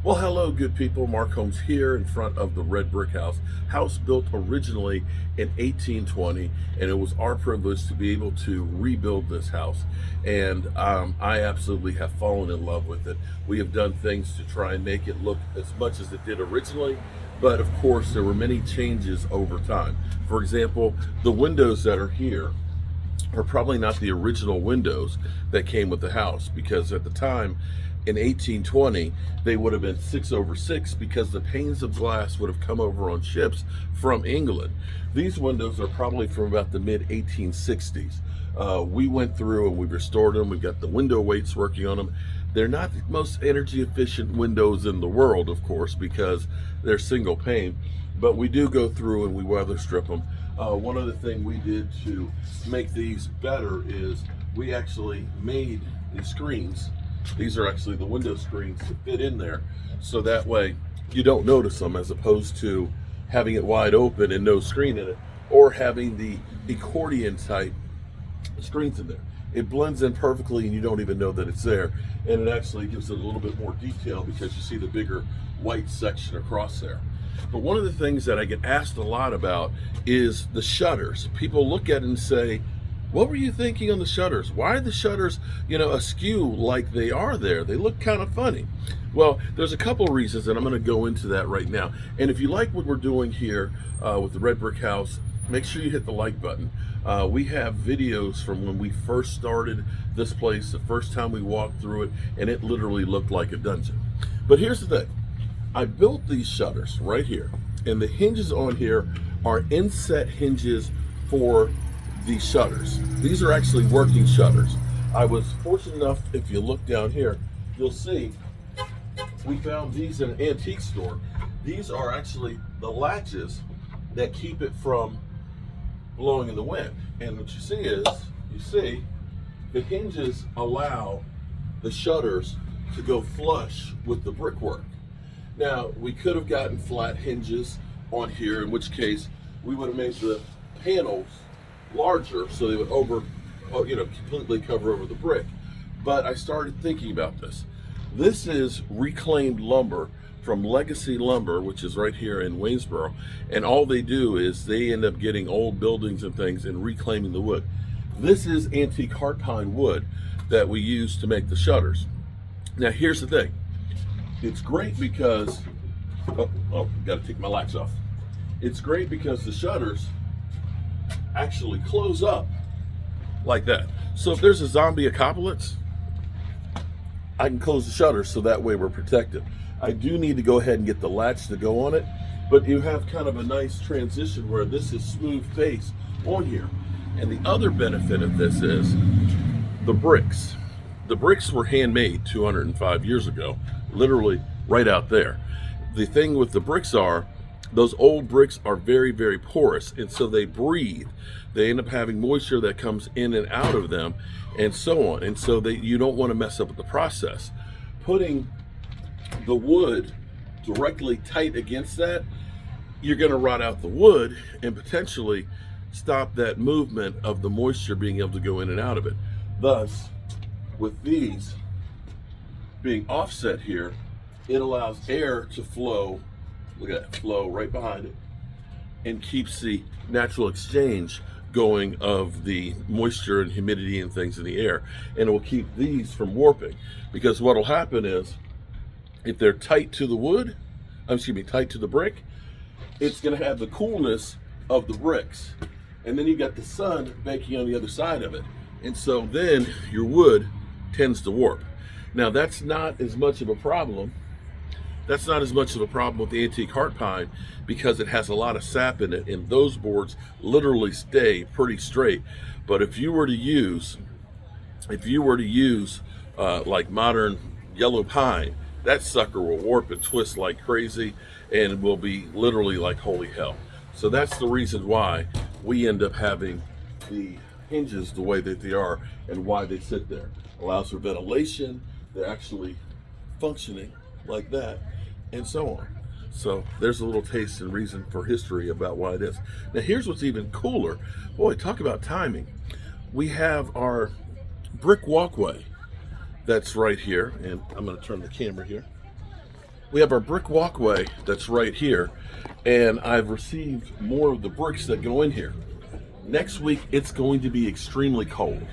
Well, hello, good people. Mark Holmes here in front of the Red Brick House. House built originally in 1820, and it was our privilege to be able to rebuild this house. And I absolutely have fallen in love with it. We have done things to try and make it look as much as it did originally, but of course, there were many changes over time. For example, the windows that are here are probably not the original windows that came with the house, because at the time in 1820 they would have been 6/6 because the panes of glass would have come over on ships from England. These windows are probably from about the mid 1860s. We went through and we restored them. We've got the window weights working on them. They're not the most energy efficient windows in the world, of course, because they're single pane, but we do go through and we weather strip them. One other thing we did to make these better is we actually made the screens. These are actually the window screens to fit in there, so that way you don't notice them, as opposed to having it wide open and no screen in it, or having the accordion type screens in there. It blends in perfectly and you don't even know that it's there, and it actually gives it a little bit more detail because you see the bigger white section across there. But one of the things that I get asked a lot about is the shutters. People look at it and say, what were you thinking on the shutters? Why are the shutters, askew like they are there? They look kind of funny. Well, there's a couple of reasons, and I'm going to go into that right now. And if you like what we're doing here with the Red Brick House, make sure you hit the like button. We have videos from when we first started this place, the first time we walked through it, and it literally looked like a dungeon. But here's the thing. I built these shutters right here, and the hinges on here are inset hinges for these shutters. These are actually working shutters. I was fortunate enough, if you look down here, you'll see we found these in an antique store. These are actually the latches that keep it from blowing in the wind. And what you see is, the hinges allow the shutters to go flush with the brickwork. Now, we could have gotten flat hinges on here, in which case we would have made the panels larger so they would completely cover over the brick. But I started thinking about this. This is reclaimed lumber from Legacy Lumber, which is right here in Waynesboro, and all they do is they end up getting old buildings and things and reclaiming the wood. This is antique heart pine wood that we use to make the shutters. Now, here's the thing. It's great because, got to take my lights off. It's great because the shutters actually close up like that. So if there's a zombie apocalypse, I can close the shutters so that way we're protected. I do need to go ahead and get the latch to go on it, but you have kind of a nice transition where this is smooth face on here. And the other benefit of this is the bricks. The bricks were handmade 205 years ago, literally right out there. The thing with the bricks are, those old bricks are very, very porous, and so they breathe. They end up having moisture that comes in and out of them, and so on. And so you don't want to mess up with the process. Putting the wood directly tight against that, you're going to rot out the wood and potentially stop that movement of the moisture being able to go in and out of it. Thus, with these being offset here, it allows air to flow, look at that, flow right behind it, and keeps the natural exchange going of the moisture and humidity and things in the air. And it will keep these from warping, because what will happen is, if they're tight to the wood, tight to the brick, it's going to have the coolness of the bricks. And then you got the sun baking on the other side of it. And so then your wood tends to warp. Now, that's not as much of a problem. That's not as much of a problem with the antique heart pine, because it has a lot of sap in it, and those boards literally stay pretty straight. But if you were to use like modern yellow pine, that sucker will warp and twist like crazy and will be literally like holy hell. So that's the reason why we end up having the hinges the way that they are and why they sit there. Allows for ventilation. They're actually functioning like that, and so on. So there's a little taste and reason for history about why it is. Now, here's what's even cooler. Boy, talk about timing. We have our brick walkway that's right here, and I'm going to turn the camera here. we have our brick walkway that's right here, and I've received more of the bricks that go in here. Next week, it's going to be extremely cold.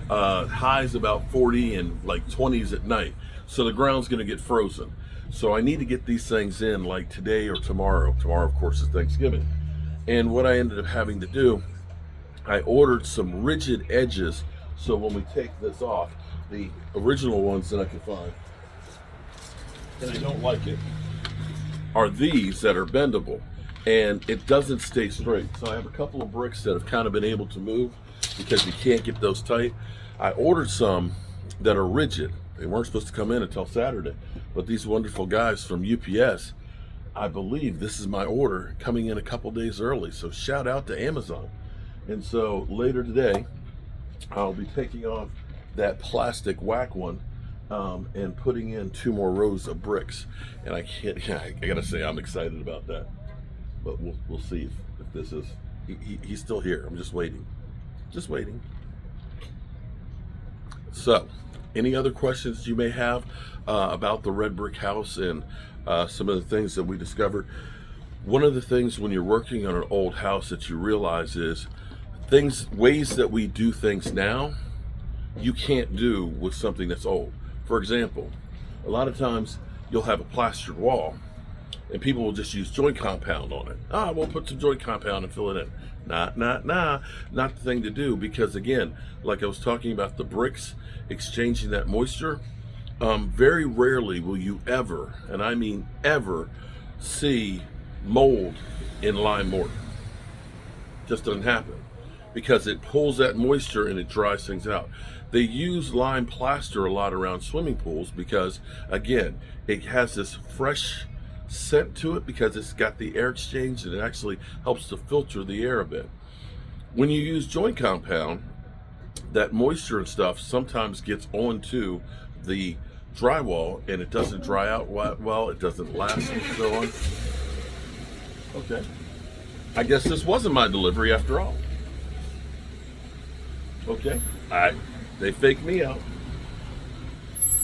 Highs about 40 and like 20s at night. So the ground's going to get frozen. So I need to get these things in like today or tomorrow. Tomorrow, of course, is Thanksgiving. And what I ended up having to do, I ordered some rigid edges. So when we take this off, the original ones that I could find, and I don't like it, are these that are bendable, and it doesn't stay straight. So I have a couple of bricks that have kind of been able to move because you can't get those tight. I ordered some that are rigid. They weren't supposed to come in until Saturday, but these wonderful guys from UPS, I believe this is my order coming in a couple days early. So shout out to Amazon. And so later today, I'll be taking off that plastic whack one and putting in 2 more rows of bricks. And I gotta say, I'm excited about that. But we'll see if this is, he's still here. I'm just waiting. Just waiting. So, any other questions you may have about the red brick house and some of the things that we discovered? One of the things when you're working on an old house that you realize is ways that we do things now, you can't do with something that's old. For example, a lot of times you'll have a plastered wall and people will just use joint compound on it. We'll put some joint compound and fill it in. Not the thing to do, because again, like I was talking about the bricks exchanging that moisture, very rarely will you ever, and I mean ever, see mold in lime mortar. Just doesn't happen because it pulls that moisture and it dries things out. They use lime plaster a lot around swimming pools because, again, it has this fresh scent to it because it's got the air exchange and it actually helps to filter the air a bit. When you use joint compound, that moisture and stuff sometimes gets onto the drywall and it doesn't dry out well, it doesn't last, and so on. Okay. I guess this wasn't my delivery after all. Okay. They faked me out.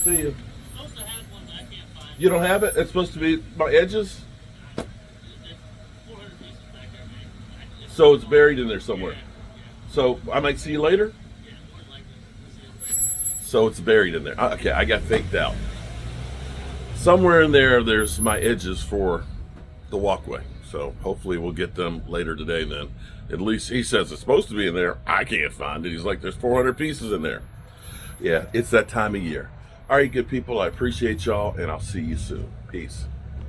See you. You don't have it? It's supposed to be my edges? So it's buried in there somewhere. So I might see you later? So it's buried in there. Okay, I got faked out. Somewhere in there, there's my edges for the walkway. So hopefully we'll get them later today then. At least he says it's supposed to be in there. I can't find it. He's like, there's 400 pieces in there. Yeah, it's that time of year. All right, good people, I appreciate y'all, and I'll see you soon. Peace.